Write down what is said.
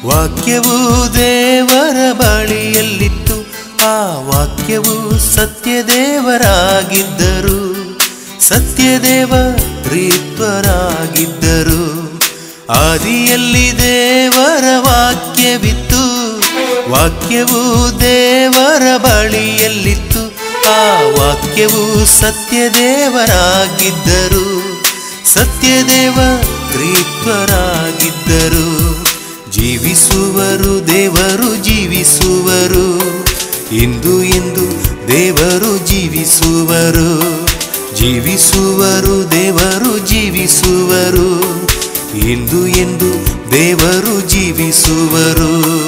ವಾಕ್ಯವು ದೇವರ ಬಳಿಯಲ್ಲಿತ್ತು, ಆ ವಾಕ್ಯವು ಸತ್ಯದೇವರಾಗಿದ್ದರು, ಸತ್ಯದೇವರಿತ್ವರಾಗಿದ್ದರು. ಆದಿಯಲ್ಲಿ ದೇವರ ವಾಕ್ಯವಿತ್ತು, ವಾಕ್ಯವು ದೇವರ ಬಳಿಯಲ್ಲಿತ್ತು, ಆ ವಾಕ್ಯವು ಸತ್ಯದೇವರಾಗಿದ್ದರು, ಸತ್ಯದೇವರಿತ್ವರಾಗಿದ್ದರು. ಜೀವಿಸುವರು ದೇವರು ಜೀವಿಸುವರು, ಇಂದು ಎಂದು ದೇವರು ಜೀವಿಸುವರು, ಜೀವಿಸುವರು ದೇವರು ಜೀವಿಸುವರು, ಇಂದು ಎಂದು ದೇವರು ಜೀವಿಸುವರು.